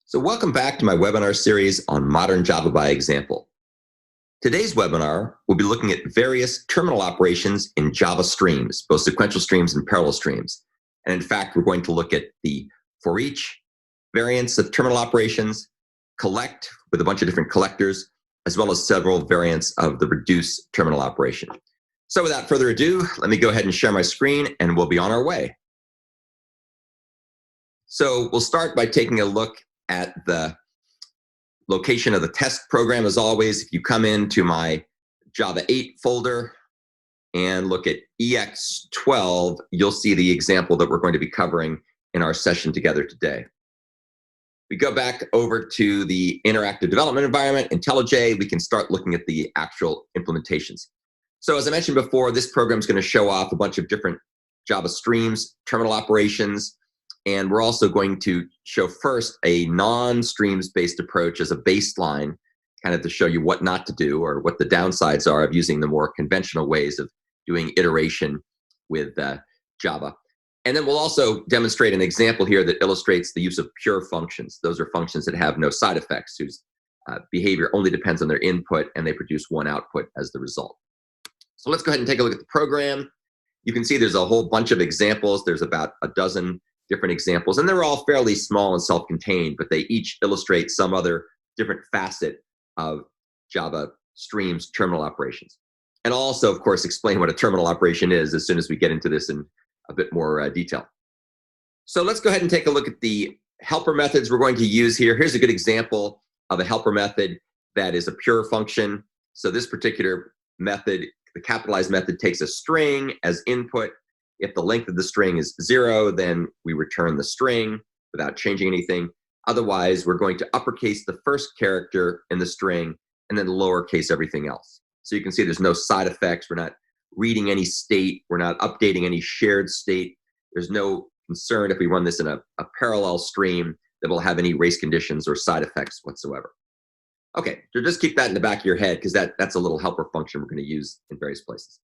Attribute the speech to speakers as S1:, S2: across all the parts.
S1: So welcome back to my webinar series on Modern Java by Example. Today's webinar will be looking at various terminal operations in Java streams, both sequential streams and parallel streams. And in fact, we're going to look at the forEach variants of terminal operations, collect with a bunch of different collectors, as well as several variants of the reduce terminal operation. So without further ado, let me go ahead and share my screen and we'll be on our way. So we'll start by taking a look at the location of the test program. As always, if you come into my Java 8 folder and look at EX12, you'll see the example that we're going to be covering in our session together today. We go back over to the interactive development environment, IntelliJ, we can start looking at the actual implementations. So as I mentioned before, this program is going to show off a bunch of different Java streams, terminal operations, and we're also going to show first a non-streams-based approach as a baseline, kind of to show you what not to do or what the downsides are of using the more conventional ways of doing iteration with Java. And then we'll also demonstrate an example here that illustrates the use of pure functions. Those are functions that have no side effects, whose behavior only depends on their input, and they produce one output as the result. So let's go ahead and take a look at the program. You can see there's a whole bunch of examples. There's about a dozen different examples, and they're all fairly small and self-contained, but they each illustrate some other different facet of Java streams terminal operations. And I'll also, of course, explain what a terminal operation is as soon as we get into this in a bit more detail. So let's go ahead and take a look at the helper methods we're going to use here. Here's a good example of a helper method that is a pure function. So this particular method, the capitalized method, takes a string as input. If the length of the string is 0, then we return the string without changing anything. Otherwise, we're going to uppercase the first character in the string and then lowercase everything else. So you can see there's no side effects. We're not reading any state. We're not updating any shared state. There's no concern if we run this in a parallel stream that will have any race conditions or side effects whatsoever. Okay, so just keep that in the back of your head because that's a little helper function we're going to use in various places.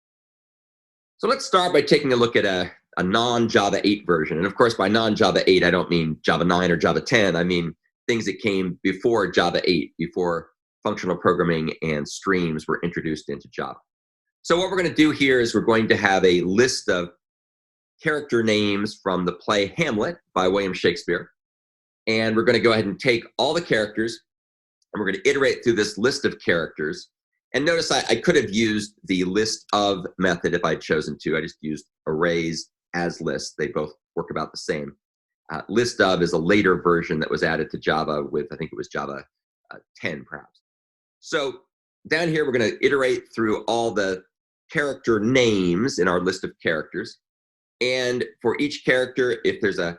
S1: So let's start by taking a look at a non-Java 8 version. And of course, by non-Java 8, I don't mean Java 9 or Java 10. I mean things that came before Java 8, before functional programming and streams were introduced into Java. So what we're going to do here is we're going to have a list of character names from the play Hamlet by William Shakespeare. And we're going to go ahead and take all the characters, and we're going to iterate through this list of characters. And notice I could have used the list of method if I'd chosen to. I just used arrays as lists. They both work about the same. List of is a later version that was added to Java with, I think it was Java 10 perhaps. So down here, we're going to iterate through all the character names in our list of characters. And for each character, if there's a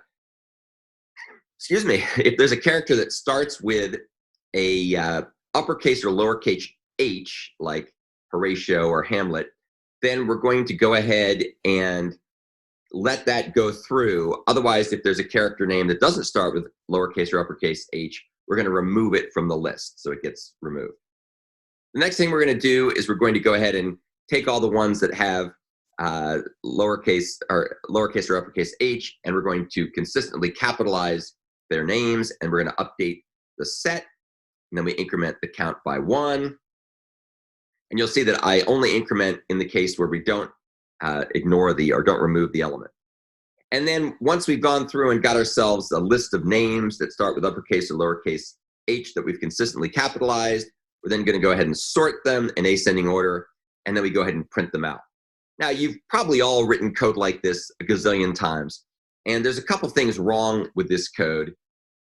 S1: character that starts with a uppercase or lowercase h, like Horatio or Hamlet, then we're going to go ahead and let that go through. Otherwise, if there's a character name that doesn't start with lowercase or uppercase h, we're going to remove it from the list, so it gets removed. The next thing we're going to do is we're going to go ahead and take all the ones that have lowercase or uppercase h, and we're going to consistently capitalize their names, and we're going to update the set, and then we increment the count by 1. And you'll see that I only increment in the case where we don't ignore or don't remove the element. And then once we've gone through and got ourselves a list of names that start with uppercase or lowercase h that we've consistently capitalized, we're then going to go ahead and sort them in ascending order, and then we go ahead and print them out. Now, you've probably all written code like this a gazillion times, and there's a couple things wrong with this code.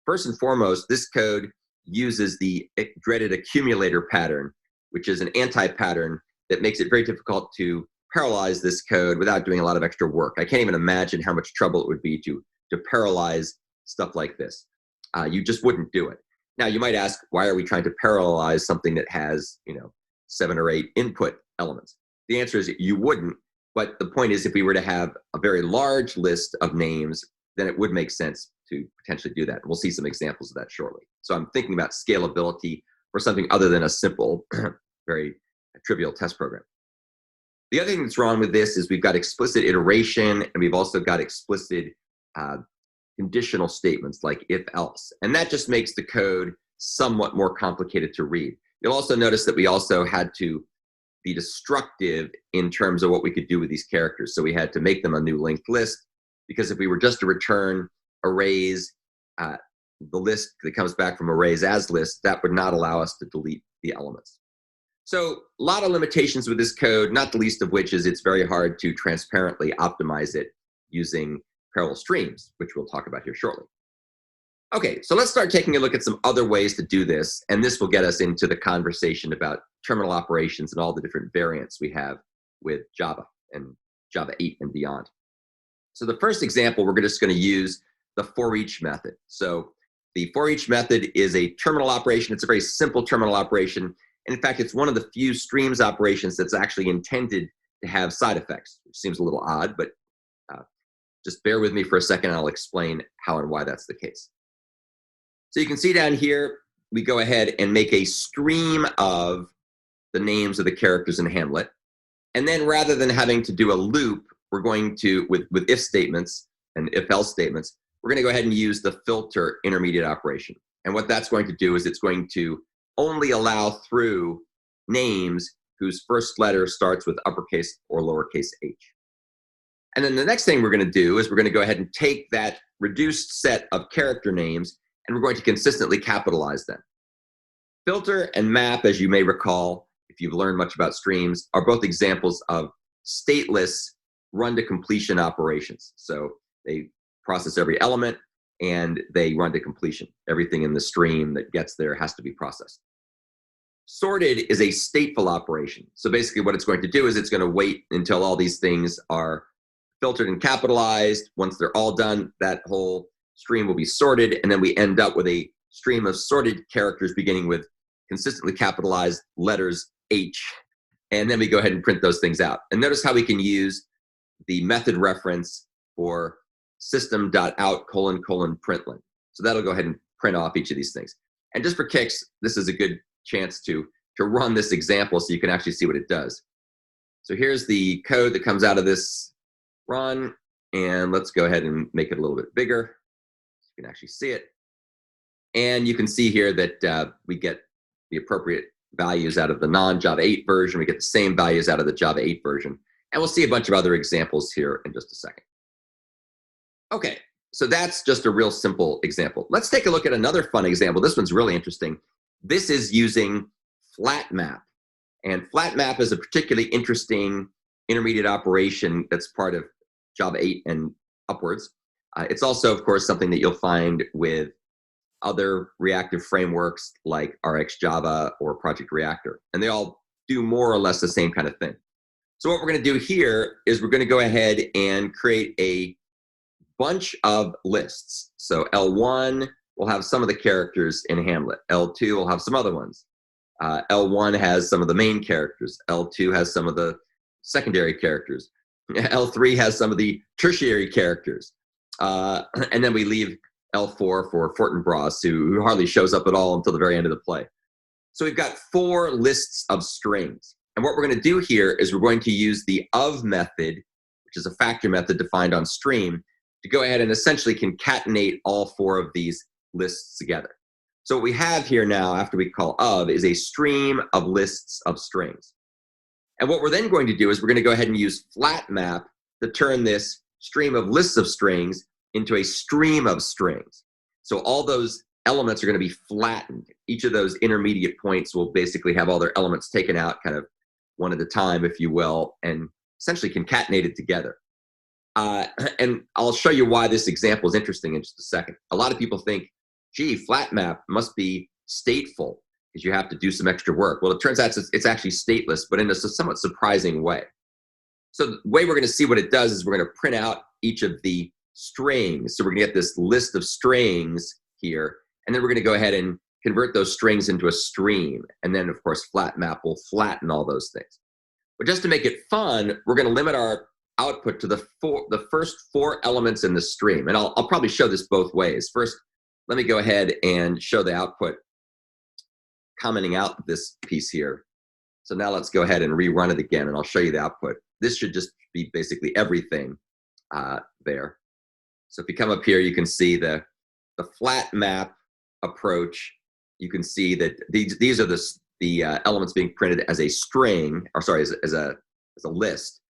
S1: First and foremost, this code uses the dreaded accumulator pattern, which is an anti-pattern that makes it very difficult to parallelize this code without doing a lot of extra work. I can't even imagine how much trouble it would be to parallelize stuff like this. You just wouldn't do it. Now, you might ask, why are we trying to parallelize something that has, 7 or 8 input elements? The answer is you wouldn't, but the point is if we were to have a very large list of names, then it would make sense to potentially do that. We'll see some examples of that shortly. So I'm thinking about scalability for something other than a simple, very trivial test program. The other thing that's wrong with this is we've got explicit iteration, and we've also got explicit conditional statements like if else. And that just makes the code somewhat more complicated to read. You'll also notice that we also had to be destructive in terms of what we could do with these characters. So we had to make them a new linked list, because if we were just to return arrays, the list that comes back from arrays as lists, that would not allow us to delete the elements. So a lot of limitations with this code, not the least of which is it's very hard to transparently optimize it using parallel streams, which we'll talk about here shortly. Okay, so let's start taking a look at some other ways to do this, and this will get us into the conversation about terminal operations and all the different variants we have with Java and Java 8 and beyond. So the first example, we're just going to use the forEach method. So the forEach method is a terminal operation. It's a very simple terminal operation. And in fact, it's one of the few streams operations that's actually intended to have side effects, which seems a little odd, but just bear with me for a second and I'll explain how and why that's the case. So you can see down here, we go ahead and make a stream of the names of the characters in Hamlet. And then rather than having to do a loop, we're going to, with if statements and if else statements, we're going to go ahead and use the filter intermediate operation. And what that's going to do is it's going to only allow through names whose first letter starts with uppercase or lowercase h. And then the next thing we're going to do is we're going to go ahead and take that reduced set of character names and we're going to consistently capitalize them. Filter and map, as you may recall, if you've learned much about streams, are both examples of stateless run to completion operations. So they process every element and they run to completion. Everything in the stream that gets there has to be processed. Sorted is a stateful operation. So basically what it's going to do is it's going to wait until all these things are filtered and capitalized. Once they're all done, that whole stream will be sorted, and then we end up with a stream of sorted characters beginning with consistently capitalized letters H, and then we go ahead and print those things out. And notice how we can use the method reference for system.out::println. So that'll go ahead and print off each of these things. And just for kicks, this is a good chance to run this example so you can actually see what it does. So here's the code that comes out of this run, and let's go ahead and make it a little bit bigger so you can actually see it. And you can see here that we get the appropriate values out of the non-Java 8 version. We get the same values out of the Java 8 version. And we'll see a bunch of other examples here in just a second. Okay, so that's just a real simple example. Let's take a look at another fun example. This one's really interesting. This is using Flatmap. And Flatmap is a particularly interesting intermediate operation that's part of Java 8 and upwards. It's also, of course, something that you'll find with other reactive frameworks like RxJava or Project Reactor. And they all do more or less the same kind of thing. So what we're going to do here is we're going to go ahead and create a bunch of lists. So L1 will have some of the characters in Hamlet. L2 will have some other ones. L1 has some of the main characters. L2 has some of the secondary characters. L3 has some of the tertiary characters. And then we leave L4 for Fortinbras, who hardly shows up at all until the very end of the play. So we've got 4 lists of strings. And what we're going to do here is we're going to use the of method, which is a factor method defined on stream, to go ahead and essentially concatenate all 4 of these lists together. So what we have here now, after we call of, is a stream of lists of strings. And what we're then going to do is we're going to go ahead and use Flatmap to turn this stream of lists of strings into a stream of strings. So all those elements are going to be flattened. Each of those intermediate points will basically have all their elements taken out kind of one at a time, if you will, and essentially concatenated together. And I'll show you why this example is interesting in just a second. A lot of people think, gee, Flatmap must be stateful because you have to do some extra work. Well, it turns out it's actually stateless, but in a somewhat surprising way. So the way we're going to see what it does is we're going to print out each of the strings. So we're going to get this list of strings here, and then we're going to go ahead and convert those strings into a stream. And then, of course, Flatmap will flatten all those things. But just to make it fun, we're going to limit our output to the first 4 elements in the stream. And I'll probably show this both ways. First, let me go ahead and show the output, commenting out this piece here. So now let's go ahead and rerun it again, and I'll show you the output. This should just be basically everything there. So if you come up here, you can see the Flatmap approach. You can see that these are the elements being printed as a string, or sorry, as a list,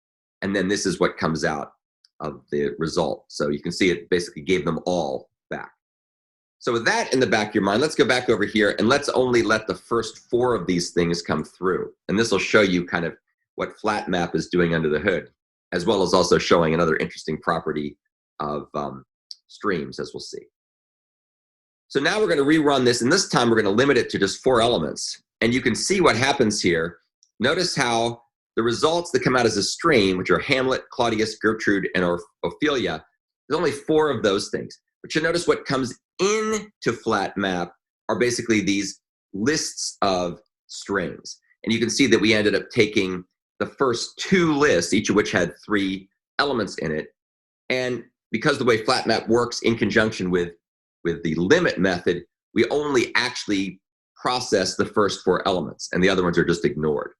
S1: and then this is what comes out of the result. So you can see it basically gave them all back. So with that in the back of your mind, let's go back over here and let's only let the first 4 of these things come through. And this will show you kind of what Flatmap is doing under the hood, as well as also showing another interesting property of streams, as we'll see. So now we're going to rerun this, and this time we're going to limit it to just 4 elements. And you can see what happens here. Notice how the results that come out as a stream, which are Hamlet, Claudius, Gertrude, and Ophelia, there's only 4 of those things. But you'll notice what comes into Flatmap are basically these lists of strings. And you can see that we ended up taking the first 2 lists, each of which had 3 elements in it. And because the way Flatmap works in conjunction with the limit method, we only actually process the first 4 elements, and the other ones are just ignored.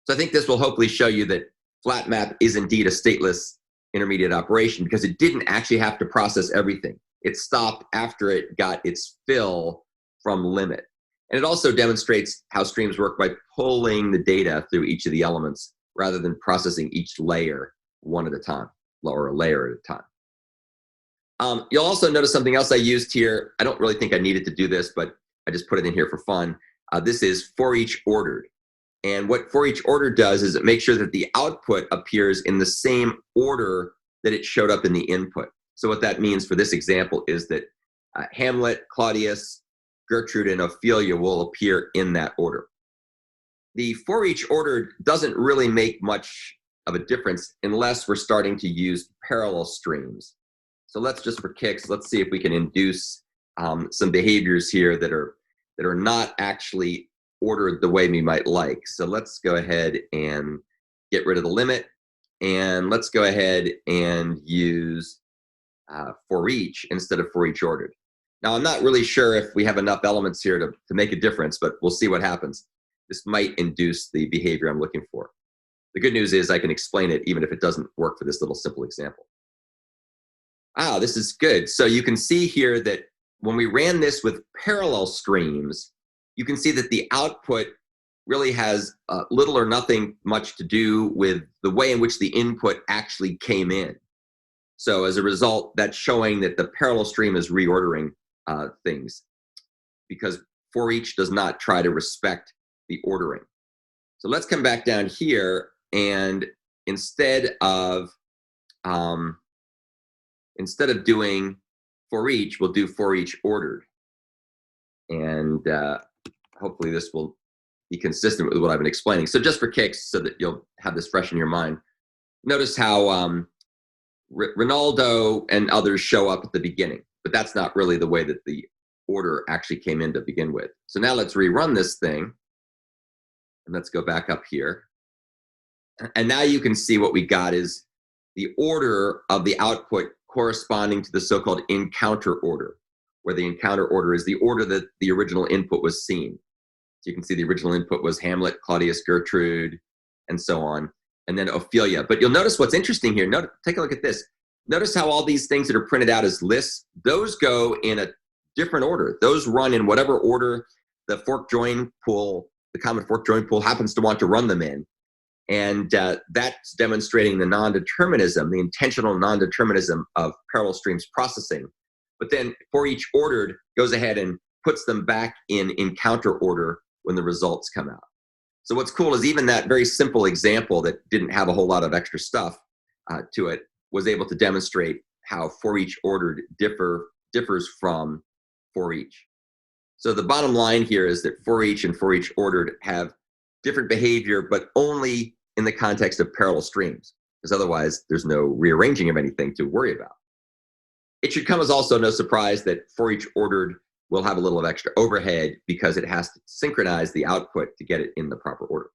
S1: So I think this will hopefully show you that Flatmap is indeed a stateless intermediate operation, because it didn't actually have to process everything. It stopped after it got its fill from limit. And it also demonstrates how streams work by pulling the data through each of the elements rather than processing each layer one at a time, or a layer at a time. You'll also notice something else I used here. I don't really think I needed to do this, but I just put it in here for fun. This is forEach ordered. And what forEach ordered does is it makes sure that the output appears in the same order that it showed up in the input. So what that means for this example is that Hamlet, Claudius, Gertrude, and Ophelia will appear in that order. The forEach ordered doesn't really make much of a difference unless we're starting to use parallel streams. So let's just, for kicks, let's see if we can induce some behaviors here that are not actually ordered the way we might like. So let's go ahead and get rid of the limit, and let's go ahead and use forEach instead of forEach ordered. Now, I'm not really sure if we have enough elements here to make a difference, but we'll see what happens. This might induce the behavior I'm looking for. The good news is I can explain it even if it doesn't work for this little simple example. This is good. So you can see here that when we ran this with parallel streams, you can see that the output really has little or nothing much to do with the way in which the input actually came in. So as a result, that's showing that the parallel stream is reordering things, because forEach does not try to respect the ordering. So let's come back down here, and instead of doing forEach, we'll do forEach ordered. And hopefully this will be consistent with what I've been explaining. So just for kicks, so that you'll have this fresh in your mind, notice how Ronaldo and others show up at the beginning, but that's not really the way that the order actually came in to begin with. So now let's rerun this thing, and let's go back up here. And now you can see what we got is the order of the output corresponding to the so-called encounter order, where the encounter order is the order that the original input was seen. So you can see the original input was Hamlet, Claudius, Gertrude, and so on, and then Ophelia. But you'll notice what's interesting here. Take a look at this. Notice how all these things that are printed out as lists, those go in a different order. Those run in whatever order the fork join pool, the common fork join pool, happens to want to run them in. And that's demonstrating the non-determinism, the intentional non-determinism of parallel streams processing. But then forEach ordered goes ahead and puts them back in encounter order when the results come out. So what's cool is even that very simple example that didn't have a whole lot of extra stuff to it was able to demonstrate how forEach ordered differs from forEach. So the bottom line here is that forEach and forEach ordered have different behavior, but only in the context of parallel streams, because otherwise there's no rearranging of anything to worry about. It should come as also no surprise that forEach ordered will have a little of extra overhead because it has to synchronize the output to get it in the proper order.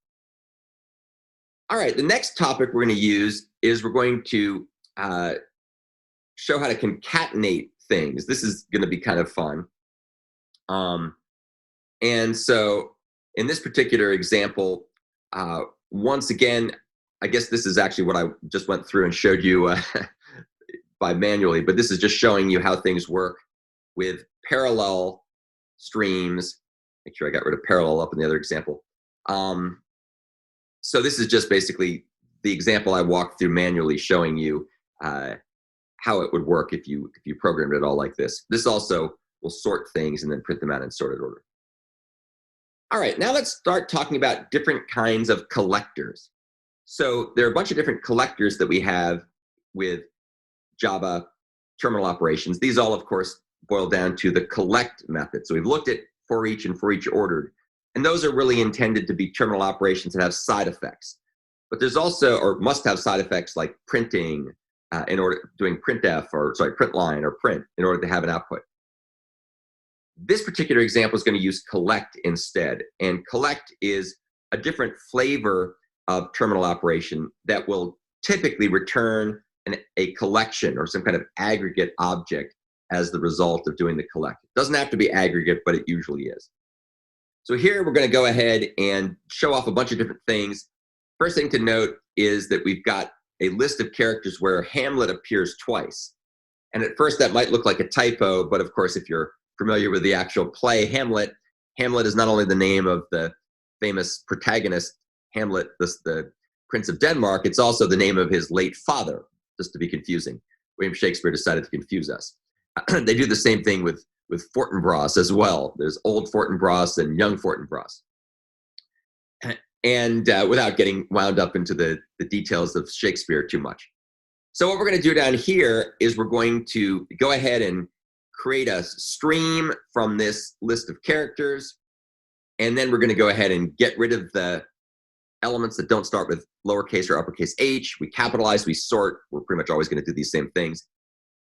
S1: All right, the next topic we're going to use is we're going to show how to concatenate things. This is going to be kind of fun. And so in this particular example, once again, I guess this is actually what I just went through and showed you by manually, but this is just showing you how things work with parallel streams. Make sure I got rid of parallel up in the other example. So this is just basically the example I walked through manually, showing you how it would work if you programmed it all like this. This also will sort things and then print them out in sorted order. All right, now let's start talking about different kinds of collectors. So there are a bunch of different collectors that we have with Java terminal operations. These all, of course, boil down to the collect method. So we've looked at forEach and forEach ordered, and those are really intended to be terminal operations that have side effects. But there's also, or must have side effects like printing, in order doing printf, or sorry, print line or print in order to have an output. This particular example is going to use collect instead, and collect is a different flavor of terminal operation that will typically return a collection or some kind of aggregate object as the result of doing the collect. It doesn't have to be aggregate, but it usually is. So here we're going to go ahead and show off a bunch of different things. First thing to note is that we've got a list of characters where Hamlet appears twice. And at first that might look like a typo, but of course if you're familiar with the actual play Hamlet, Hamlet is not only the name of the famous protagonist Hamlet, the Prince of Denmark, it's also the name of his late father, just to be confusing. William Shakespeare decided to confuse us. They do the same thing with Fortinbras as well. There's old Fortinbras and young Fortinbras. And without getting wound up into the details of Shakespeare too much. So what we're going to do down here is we're going to go ahead and create a stream from this list of characters. And then we're going to go ahead and get rid of the elements that don't start with lowercase or uppercase h. We capitalize, we sort. We're pretty much always going to do these same things.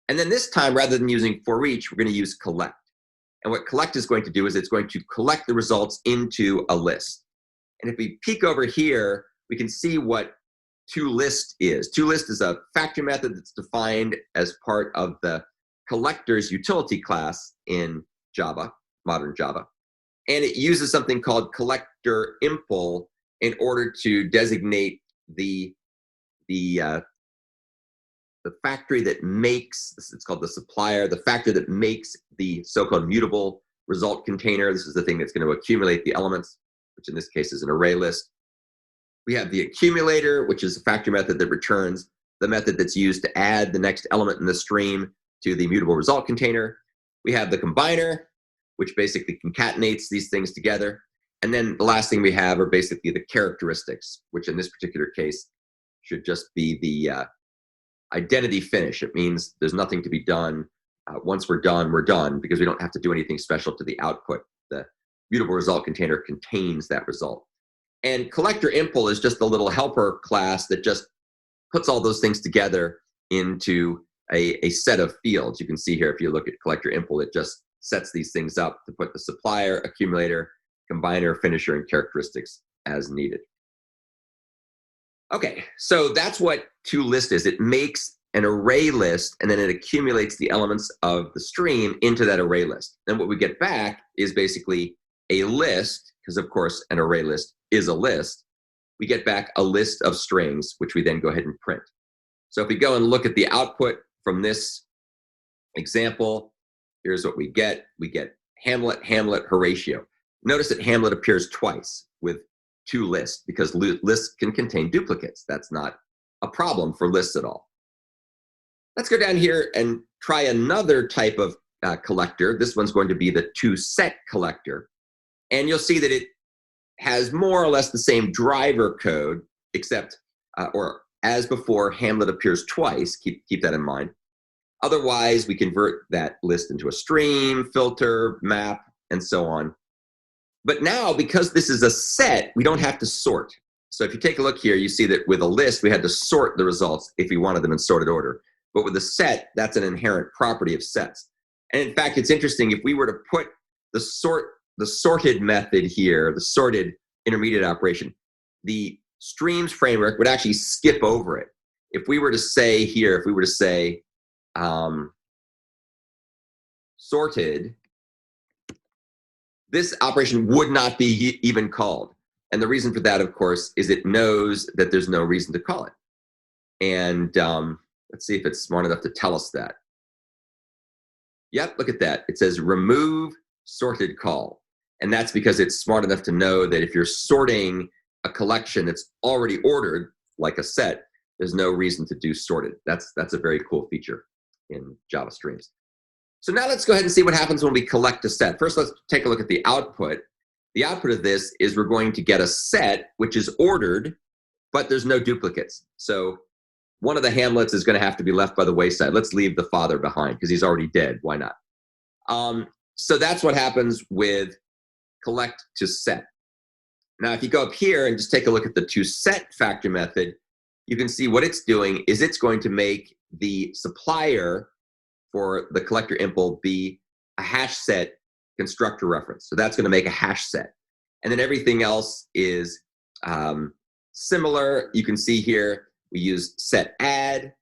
S1: And then this time, rather than using forEach, we're going to use collect. And what collect is going to do is it's going to collect the results into a list. And if we peek over here, we can see what toList is. toList is a factory method that's defined as part of the collectors utility class in Java, modern Java. And it uses something called collector impl in order to designate the factory that makes, it's called the supplier, the factory that makes the so-called mutable result container. This is the thing that's going to accumulate the elements, which in this case is an array list. We have the accumulator, which is a factory method that returns the method that's used to add the next element in the stream to the mutable result container. We have the combiner, which basically concatenates these things together. And then the last thing we have are basically the characteristics, which in this particular case should just be the identity finish. It means there's nothing to be done. Once we're done, because we don't have to do anything special to the output. The mutable result container contains that result. And collector impl is just a little helper class that just puts all those things together into a set of fields. You can see here, if you look at collector impl, it just sets these things up to put the supplier, accumulator, combiner, finisher, and characteristics as needed. Okay, so that's what toList is. It makes an array list, and then it accumulates the elements of the stream into that array list. Then what we get back is basically a list, because of course an array list is a list. We get back a list of strings, which we then go ahead and print. So if we go and look at the output from this example, here's what we get. We get Hamlet, Hamlet, Horatio. Notice that Hamlet appears twice with toList, because lists can contain duplicates. That's not a problem for lists at all. Let's go down here and try another type of collector. This one's going to be the toSet collector. And you'll see that it has more or less the same driver code, except, or as before, Hamlet appears twice. Keep that in mind. Otherwise, we convert that list into a stream, filter, map, and so on. But now, because this is a set, we don't have to sort. So if you take a look here, you see that with a list, we had to sort the results if we wanted them in sorted order. But with a set, that's an inherent property of sets. And in fact, it's interesting, if we were to put the sorted method here, the sorted intermediate operation, the streams framework would actually skip over it. If we were to say here, if we were to say sorted, this operation would not be even called. And the reason for that, of course, is it knows that there's no reason to call it. And Let's see if it's smart enough to tell us that. Yep, look at that. It says remove sorted call. And that's because it's smart enough to know that if you're sorting a collection that's already ordered, like a set, there's no reason to do sorted. That's a very cool feature in Java Streams. So now let's go ahead and see what happens when we collect a set. First, let's take a look at the output. The output of this is we're going to get a set which is ordered, but there's no duplicates. So one of the Hamlets is going to have to be left by the wayside. Let's leave the father behind because he's already dead. Why not? So that's what happens with collect to set. Now, if you go up here and just take a look at the toSet factor method, you can see what it's doing is it's going to make the supplier for the collector impl be a hash set constructor reference. So that's going to make a hash set. And then everything else is similar. You can see here we use set add.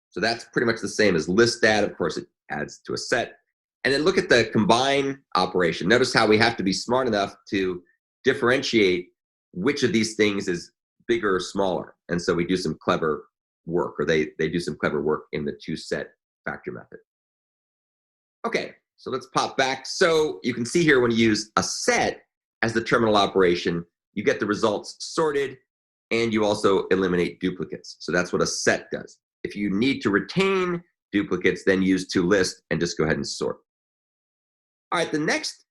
S1: So that's pretty much the same as list add. Of course, it adds to a set. And then look at the combine operation. Notice how we have to be smart enough to differentiate which of these things is bigger or smaller. And so we do some clever work, or they do some clever work in the toSet factor method. Okay, so let's pop back. So you can see here when you use a set as the terminal operation, you get the results sorted and you also eliminate duplicates. So that's what a set does. If you need to retain duplicates, then use toList and just go ahead and sort. All right, the next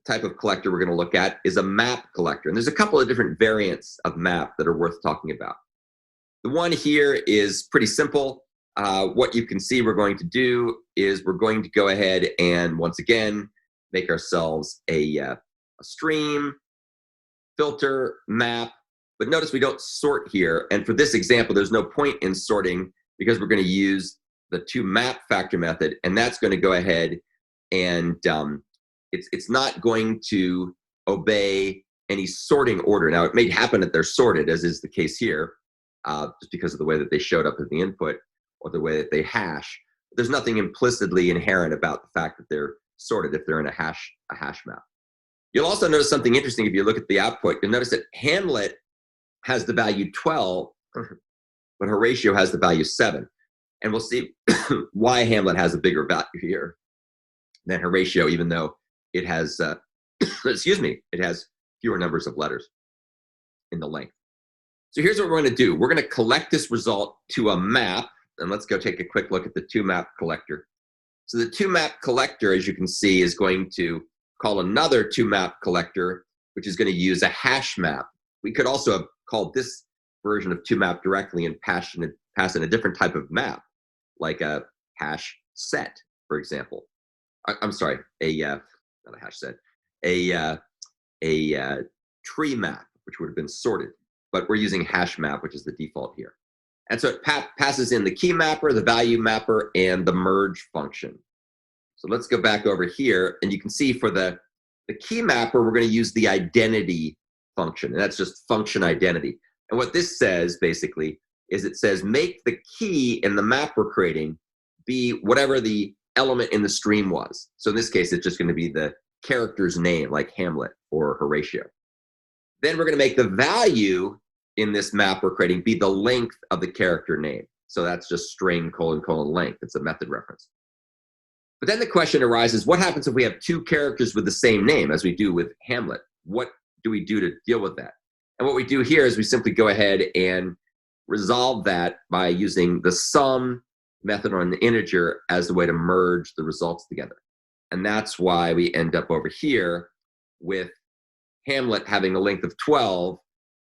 S1: type of collector we're going to look at is a map collector. And there's a couple of different variants of map that are worth talking about. The one here is pretty simple. What you can see we're going to do is we're going to go ahead and once again make ourselves a stream, filter, map. But notice we don't sort here. And for this example, there's no point in sorting because we're going to use the toMap factor method. And that's going to go ahead and it's not going to obey any sorting order. Now, it may happen that they're sorted, as is the case here, just because of the way that they showed up as the input or the way that they hash. There's nothing implicitly inherent about the fact that they're sorted if they're in a hash map. You'll also notice something interesting if you look at the output. You'll notice that Hamlet has the value 12, but Horatio has the value 7. And we'll see why Hamlet has a bigger value here than Horatio, even though it has, excuse me, it has fewer numbers of letters in the length. So here's what we're going to do. We're going to collect this result to a map, and let's go take a quick look at the toMap collector. So the toMap collector, as you can see, is going to call another toMap collector, which is going to use a hash map. We could also have called this version of toMap directly and pass in a different type of map, like a hash set, for example. I'm sorry, not a hash set, a tree map, which would have been sorted, but we're using hash map, which is the default here. And so it passes in the key mapper, the value mapper, and the merge function. So let's go back over here, and you can see for the key mapper, we're going to use the identity function, and that's just function identity. And what this says, basically, is it says make the key in the map we're creating be whatever the element in the stream was. So in this case, it's just going to be the character's name, like Hamlet or Horatio. Then we're going to make the value in this map we're creating be the length of the character name. So that's just string : : length. It's a method reference. But then the question arises, what happens if we have two characters with the same name, as we do with Hamlet? What do we do to deal with that? And what we do here is we simply go ahead and resolve that by using the sum method on an integer as the way to merge the results together. And that's why we end up over here with Hamlet having a length of 12,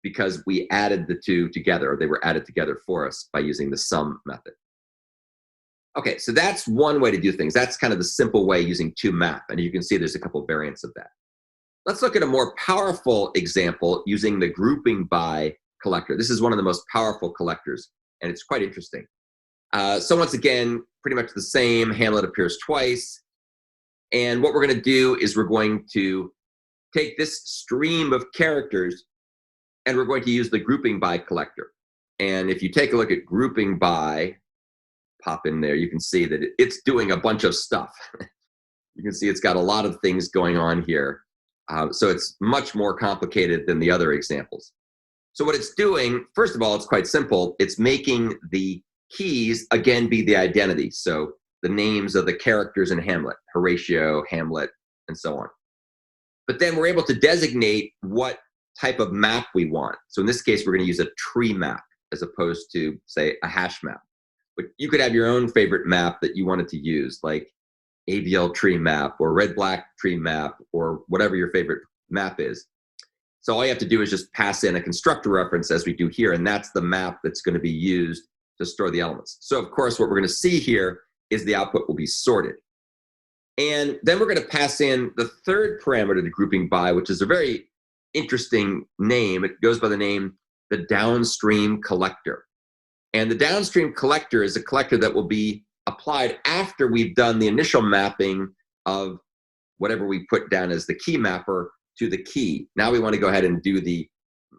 S1: because we added the two together, or they were added together for us by using the sum method. Okay, so that's one way to do things. That's kind of the simple way using toMap. And you can see there's a couple of variants of that. Let's look at a more powerful example using the grouping by collector. This is one of the most powerful collectors, and it's quite interesting. So once again, pretty much the same. Hamlet appears twice. And what we're going to do is we're going to take this stream of characters and we're going to use the grouping by collector. And if you take a look at grouping by, pop in there, you can see that it's doing a bunch of stuff. You can see it's got a lot of things going on here. So it's much more complicated than the other examples. So what it's doing, first of all, it's quite simple. It's making the keys, again, be the identity. So the names of the characters in Hamlet, Horatio, Hamlet, and so on. But then we're able to designate what type of map we want. So in this case, we're going to use a tree map as opposed to, say, a hash map. But you could have your own favorite map that you wanted to use, like AVL tree map or red-black tree map or whatever your favorite map is. So all you have to do is just pass in a constructor reference as we do here, and that's the map that's going to be used to store the elements. So of course, what we're going to see here is the output will be sorted. And then we're going to pass in the third parameter to grouping by, which is a very interesting name. It goes by the name the downstream collector. And the downstream collector is a collector that will be applied after we've done the initial mapping of whatever we put down as the key mapper to the key. Now we want to go ahead and do the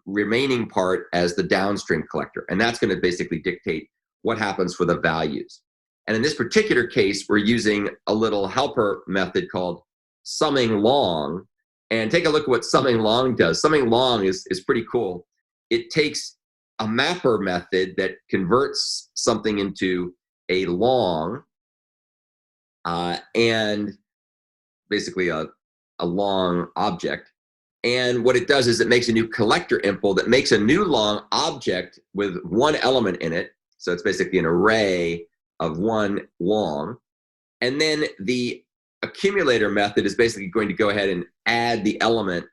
S1: remaining part as the downstream collector. And that's going to basically dictate what happens for the values. And in this particular case, we're using a little helper method called summing long. And take a look at what summing long does. Summing long is pretty cool. It takes a mapper method that converts something into a long and basically a long object. And what it does is it makes a new collector impl that makes a new long object with one element in it. So it's basically an array of one long. And then the accumulator method is basically going to go ahead and add the element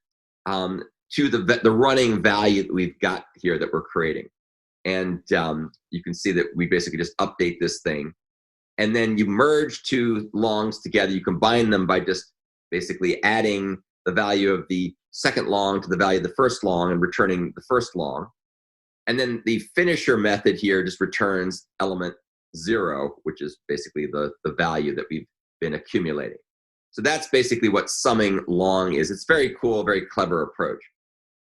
S1: to the running value that we've got here that we're creating. And you can see that we basically just update this thing. And then you merge two longs together. You combine them by just basically adding the value of the second long to the value of the first long and returning the first long. And then the finisher method here just returns element 0, which is basically the value that we've been accumulating. So that's basically what summing long is. It's very cool, very clever approach.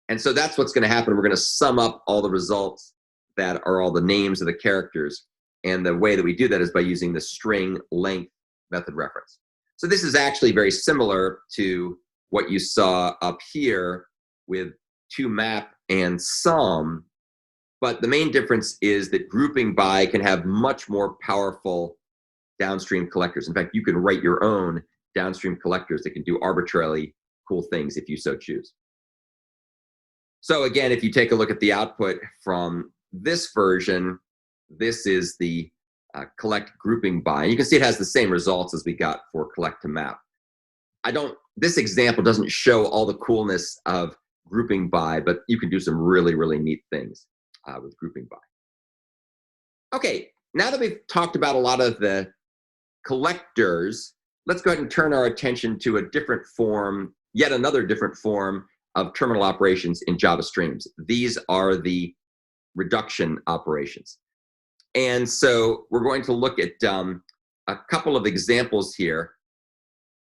S1: And so that's what's going to happen. We're going to sum up all the results that are all the names of the characters. And the way that we do that is by using the string length method reference. So this is actually very similar to what you saw up here with toMap and sum. But the main difference is that grouping by can have much more powerful downstream collectors. In fact, you can write your own downstream collectors that can do arbitrarily cool things if you so choose. So again, if you take a look at the output from this version, this is the collect grouping by. And you can see it has the same results as we got for collect to map. This example doesn't show all the coolness of grouping by, but you can do some really, really neat things with grouping by. Okay, now that we've talked about a lot of the collectors, let's go ahead and turn our attention to a different form, yet another different form of terminal operations in Java streams. These are the reduction operations. And so we're going to look at a couple of examples here.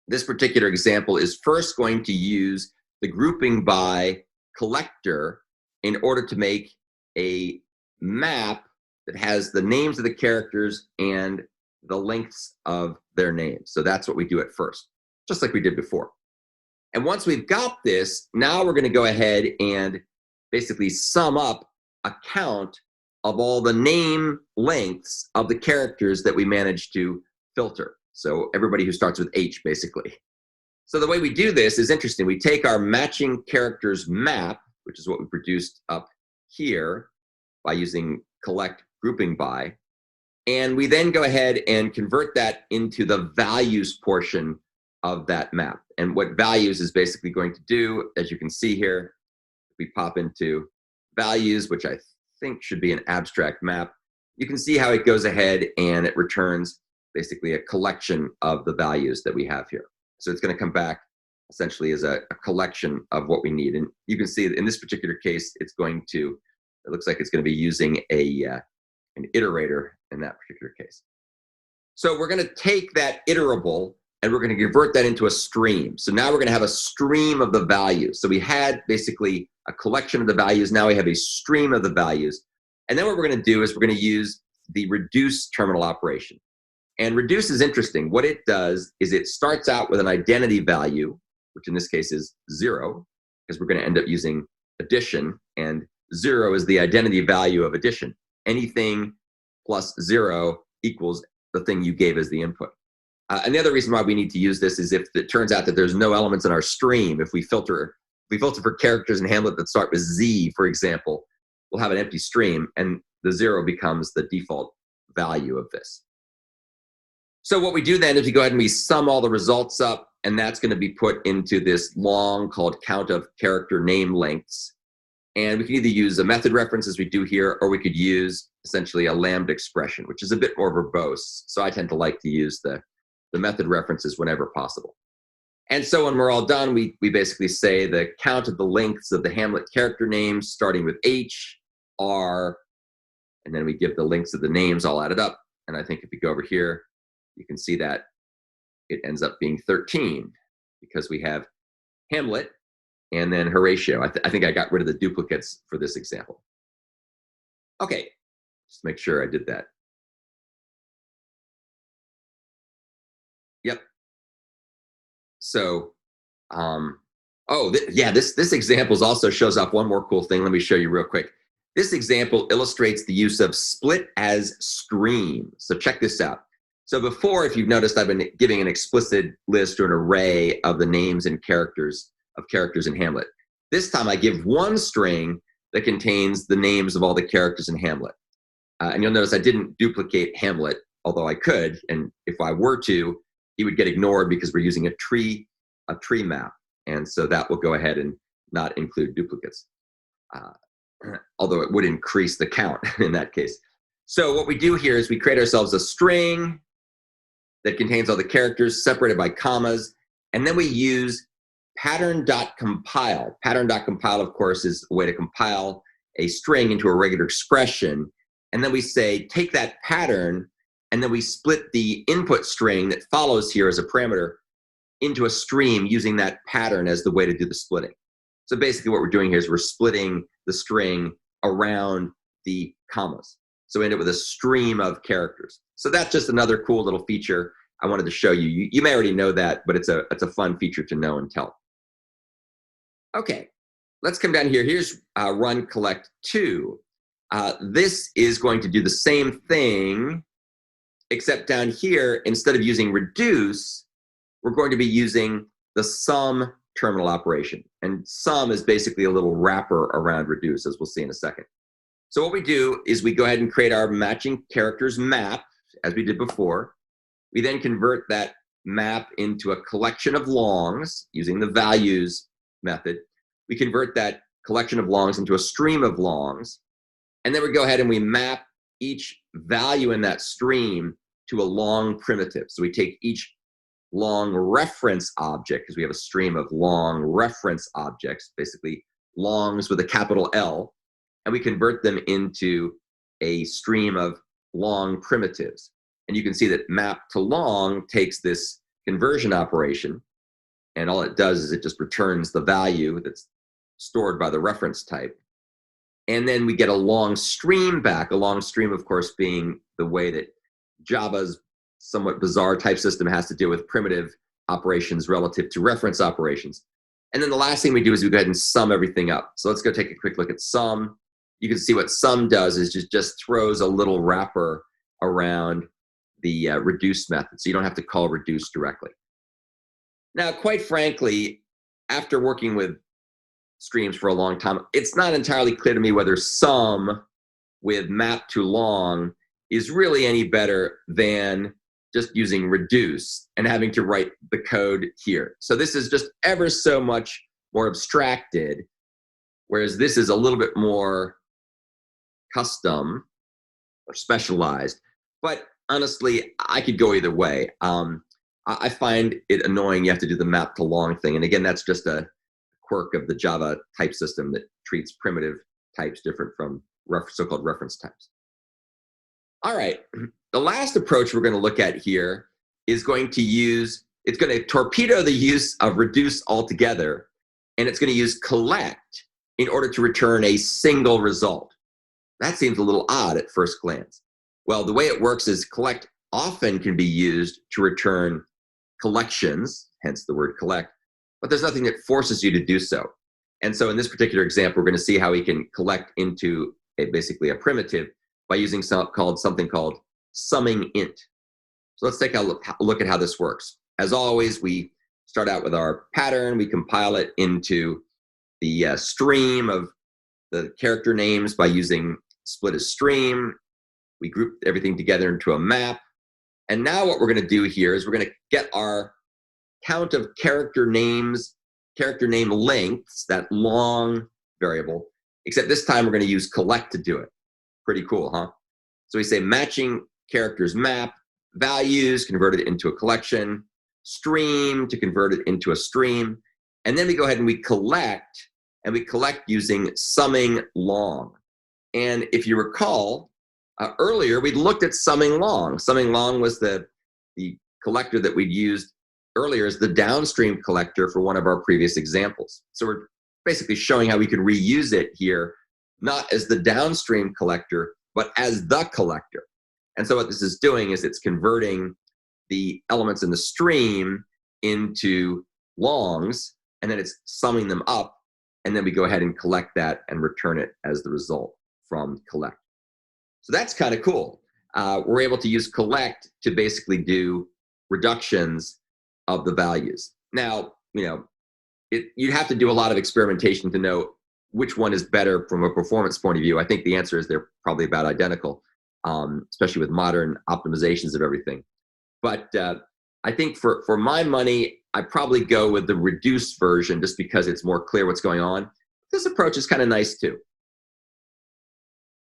S1: This particular example is first going to use the grouping by collector in order to make a map that has the names of the characters and the lengths of their names. So that's what we do at first, just like we did before. And once we've got this, now we're going to go ahead and basically sum up a count of all the name lengths of the characters that we managed to filter. So everybody who starts with H, basically. So the way we do this is interesting. We take our matching characters map, which is what we produced up here by using collect grouping by, and we then go ahead and convert that into the values portion of that map. And what values is basically going to do, as you can see here, we pop into values, which I think should be an abstract map. You can see how it goes ahead and it returns basically a collection of the values that we have here. So it's going to come back essentially as a collection of what we need. And you can see that in this particular case, it looks like it's going to be using an iterator in that particular case. So we're going to take that iterable and we're going to convert that into a stream. So now we're going to have a stream of the values. So we had basically a collection of the values. Now we have a stream of the values. And then what we're going to do is we're going to use the reduce terminal operation. And reduce is interesting. What it does is it starts out with an identity value, which in this case is 0, because we're going to end up using addition, and 0 is the identity value of addition. Anything plus 0 equals the thing you gave as the input. And the other reason why we need to use this is if it turns out that there's no elements in our stream. If we filter for characters in Hamlet that start with Z, for example, we'll have an empty stream, and the 0 becomes the default value of this. So what we do then is we go ahead and we sum all the results up, and that's going to be put into this long called count of character name lengths. And we can either use a method reference as we do here, or we could use essentially a lambda expression, which is a bit more verbose. So I tend to like to use the method references whenever possible. And so when we're all done, we basically say the count of the lengths of the Hamlet character names, starting with H, R, and then we give the lengths of the names all added up. And I think if we go over here, you can see that it ends up being 13 because we have Hamlet and then Horatio. I think I got rid of the duplicates for this example. Okay, just make sure I did that. Yep. So, this example also shows off one more cool thing. Let me show you real quick. This example illustrates the use of split as stream. So check this out. So before, if you've noticed, I've been giving an explicit list or an array of the names and characters in Hamlet. This time I give one string that contains the names of all the characters in Hamlet. And you'll notice I didn't duplicate Hamlet, although I could. And if I were to, he would get ignored because we're using a tree map. And so that will go ahead and not include duplicates. Although it would increase the count in that case. So what we do here is we create ourselves a string that contains all the characters separated by commas, and then we use pattern.compile. Pattern.compile, of course, is a way to compile a string into a regular expression. And then we say, take that pattern, and then we split the input string that follows here as a parameter into a stream using that pattern as the way to do the splitting. So basically what we're doing here is we're splitting the string around the commas. So we end up with a stream of characters. So that's just another cool little feature I wanted to show you. You may already know that, but it's a fun feature to know and tell. Okay, let's come down here. Here's run collect 2. This is going to do the same thing, except down here, instead of using reduce, we're going to be using the sum terminal operation. And sum is basically a little wrapper around reduce, as we'll see in a second. So what we do is we go ahead and create our matching characters map, as we did before. We then convert that map into a collection of longs using the values method. We convert that collection of longs into a stream of longs. And then we go ahead and we map each value in that stream to a long primitive. So we take each long reference object, because we have a stream of long reference objects, basically longs with a capital L, and we convert them into a stream of long primitives. And you can see that map to long takes this conversion operation, and all it does is it just returns the value that's stored by the reference type. And then we get a long stream back, a long stream, of course, being the way that Java's somewhat bizarre type system has to deal with primitive operations relative to reference operations. And then the last thing we do is we go ahead and sum everything up. So let's go take a quick look at sum. You can see what sum does is just throws a little wrapper around the reduce method. So you don't have to call reduce directly. Now, quite frankly, after working with streams for a long time, it's not entirely clear to me whether sum with map to long is really any better than just using reduce and having to write the code here. So this is just ever so much more abstracted, whereas this is a little bit more custom or specialized. But honestly, I could go either way. I find it annoying you have to do the map to long thing. And again, that's just a quirk of the Java type system that treats primitive types different from so-called reference types. All right, the last approach we're going to look at here is going to torpedo the use of reduce altogether, and it's going to use collect in order to return a single result. That seems a little odd at first glance. Well, the way it works is collect often can be used to return collections, hence the word collect, but there's nothing that forces you to do so. And so in this particular example, we're going to see how we can collect into basically a primitive by using something called summing int. So let's take a look at how this works. As always, we start out with our pattern. We compile it into the stream of the character names by using split as stream. We group everything together into a map. And now what we're going to do here is we're going to get our count of character names, character name lengths, that long variable, except this time we're going to use collect to do it. Pretty cool, huh? So we say matching characters map, values, convert it into a collection, stream to convert it into a stream, and then we go ahead and we collect using summing long. And if you recall, earlier we'd looked at summing long. Summing long was the collector that we'd used earlier as the downstream collector for one of our previous examples. So we're basically showing how we could reuse it here, not as the downstream collector, but as the collector. And so what this is doing is it's converting the elements in the stream into longs, and then it's summing them up, and then we go ahead and collect that and return it as the result from collect. So that's kind of cool. We're able to use collect to basically do reductions of the values. Now, you'd have to do a lot of experimentation to know which one is better from a performance point of view. I think the answer is they're probably about identical, especially with modern optimizations of everything. But I think for my money, I probably go with the reduced version just because it's more clear what's going on. This approach is kind of nice too.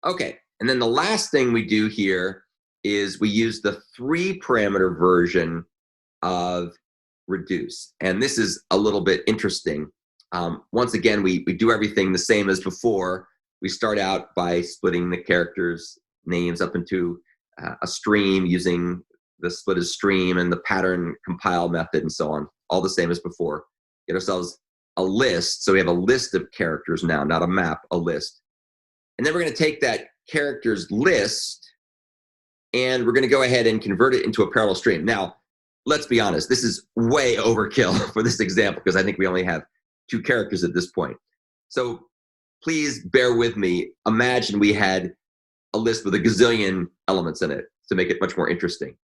S1: Okay, and then the last thing we do here is we use the 3-parameter version of reduce. And this is a little bit interesting. Once again, we do everything the same as before. We start out by splitting the characters' names up into a stream using the split as stream and the pattern compile method and so on, all the same as before. Get ourselves a list. So we have a list of characters now, not a map, a list. And then we're going to take that characters list and we're going to go ahead and convert it into a parallel stream. Now, let's be honest, this is way overkill for this example because I think we only have 2 characters at this point. So please bear with me. Imagine we had a list with a gazillion elements in it to make it much more interesting.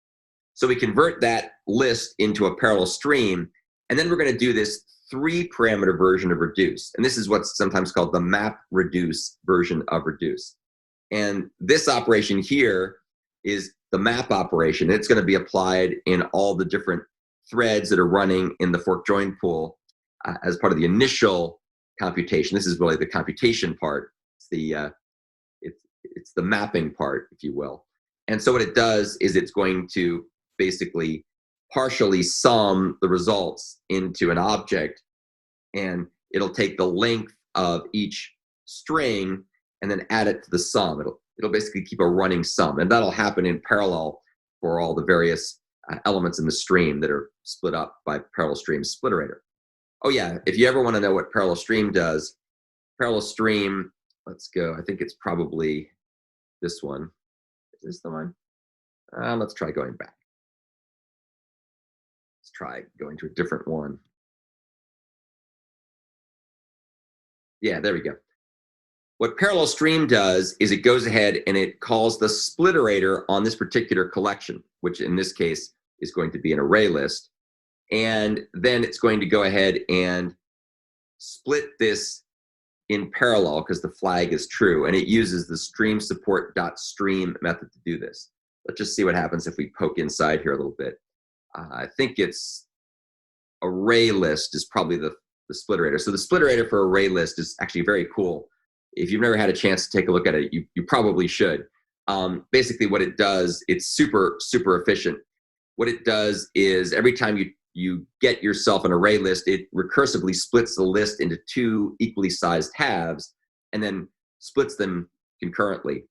S1: So we convert that list into a parallel stream, and then we're going to do this 3-parameter version of reduce. And this is what's sometimes called the map reduce version of reduce. And this operation here is the map operation. It's going to be applied in all the different threads that are running in the fork join pool as part of the initial computation. This is really the computation part. It's the mapping part, if you will. And so what it does is it's going to basically partially sum the results into an object, and it'll take the length of each string and then add it to the sum. It'll basically keep a running sum, and that'll happen in parallel for all the various elements in the stream that are split up by parallel stream splitterator. Oh yeah, if you ever want to know what parallel stream does, parallel stream, let's go, I think it's probably this one. Is this the one? Let's try going back. Let's try going to a different one. Yeah, there we go. What parallel stream does is it goes ahead and it calls the splitterator on this particular collection, which in this case is going to be an array list. And then it's going to go ahead and split this in parallel because the flag is true. And it uses the stream support.stream method to do this. Let's just see what happens if we poke inside here a little bit. I think it's array list is probably the splitterator. So the splitterator for array list is actually very cool. If you've never had a chance to take a look at it, you probably should. Basically what it does, it's super, super efficient. What it does is every time you get yourself an array list, it recursively splits the list into 2 equally sized halves and then splits them concurrently.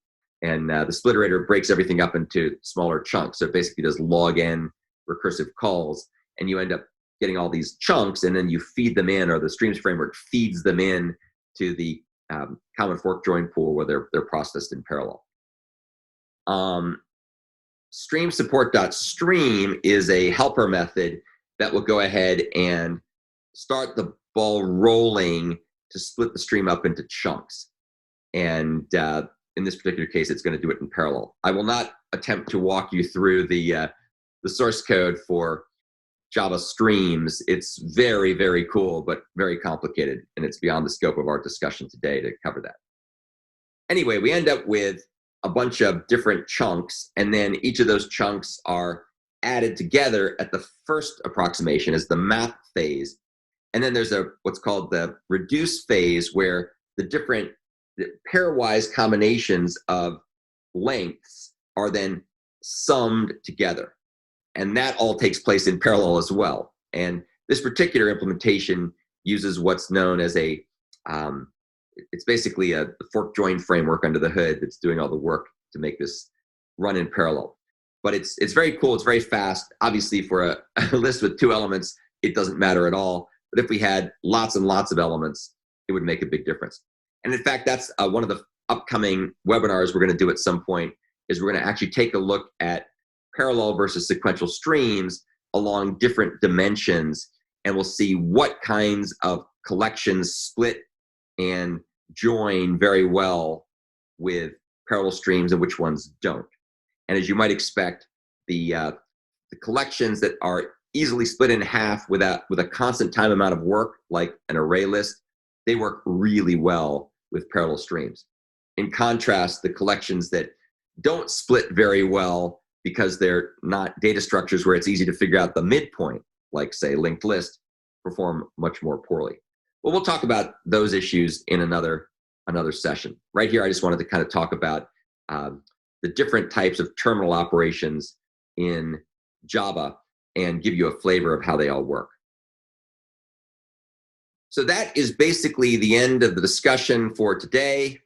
S1: And the splitterator breaks everything up into smaller chunks. So it basically does log n recursive calls, and you end up getting all these chunks, and then you feed them in, or the streams framework feeds them in to the common fork join pool where they're processed in parallel. Stream support.stream is a helper method that will go ahead and start the ball rolling to split the stream up into chunks. And in this particular case, it's going to do it in parallel. I will not attempt to walk you through the source code for Java streams. It's very, very cool, but very complicated, and it's beyond the scope of our discussion today to cover that. Anyway, we end up with a bunch of different chunks, and then each of those chunks are added together at the first approximation as the map phase. And then there's what's called the reduce phase, where the different pairwise combinations of lengths are then summed together. And that all takes place in parallel as well. And this particular implementation uses what's known as it's basically a fork join framework under the hood that's doing all the work to make this run in parallel. But it's very cool, it's very fast. Obviously for a list with 2 elements, it doesn't matter at all. But if we had lots and lots of elements, it would make a big difference. And in fact, that's one of the upcoming webinars we're going to do at some point, is we're going to actually take a look at parallel versus sequential streams along different dimensions, and we'll see what kinds of collections split and join very well with parallel streams and which ones don't. And as you might expect, the collections that are easily split in half with a constant time amount of work, like an array list, they work really well with parallel streams. In contrast, the collections that don't split very well because they're not data structures where it's easy to figure out the midpoint, like say linked list, perform much more poorly. Well, we'll talk about those issues in another session. Right here, I just wanted to kind of talk about the different types of terminal operations in Java and give you a flavor of how they all work. So that is basically the end of the discussion for today.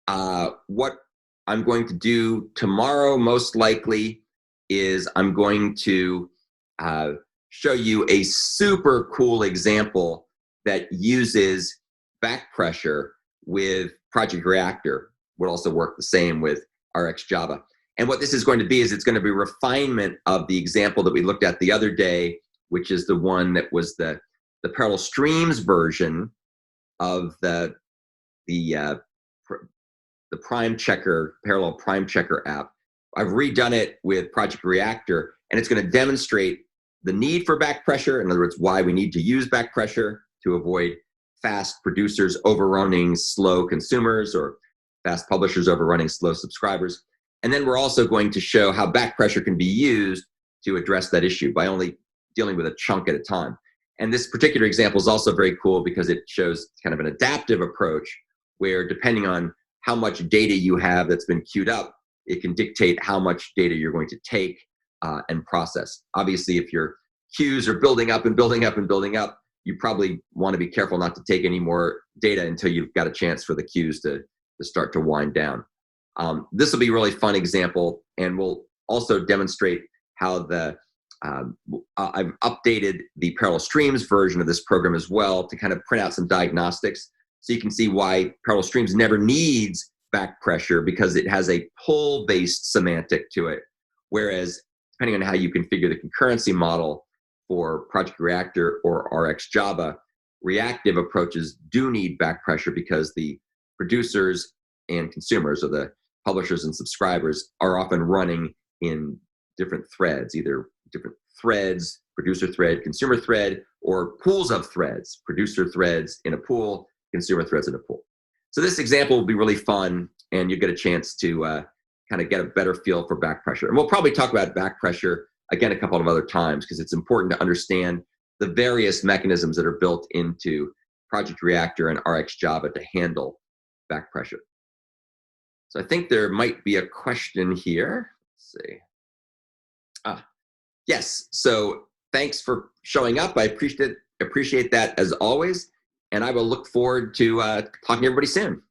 S1: What I'm going to do tomorrow, most likely, is I'm going to show you a super cool example that uses back pressure with Project Reactor. Would also work the same with RxJava. And what this is going to be is it's going to be refinement of the example that we looked at the other day, which is the one that was the parallel streams version of the prime checker, parallel prime checker app. I've redone it with Project Reactor, and it's going to demonstrate the need for back pressure. In other words, why we need to use back pressure to avoid fast producers overrunning slow consumers, or fast publishers overrunning slow subscribers. And then we're also going to show how back pressure can be used to address that issue by only dealing with a chunk at a time. And this particular example is also very cool because it shows kind of an adaptive approach where, depending on how much data you have that's been queued up, it can dictate how much data you're going to take and process. Obviously, if your queues are building up and building up and building up, you probably want to be careful not to take any more data until you've got a chance for the queues to start to wind down. This will be a really fun example, and we'll also demonstrate how I've updated the parallel streams version of this program as well to kind of print out some diagnostics, so you can see why parallel streams never needs back pressure, because it has a pull-based semantic to it, whereas depending on how you configure the concurrency model for Project Reactor or RxJava, reactive approaches do need back pressure because the producers and consumers, or the publishers and subscribers, are often running in different threads, either different threads, producer thread, consumer thread, or pools of threads, producer threads in a pool, consumer threads in a pool. So this example will be really fun, and you'll get a chance to kind of get a better feel for back pressure. And we'll probably talk about back pressure again a couple of other times, because it's important to understand the various mechanisms that are built into Project Reactor and RxJava to handle back pressure. So I think there might be a question here. Let's see. Yes, so thanks for showing up. I appreciate that as always, and I will look forward to talking to everybody soon.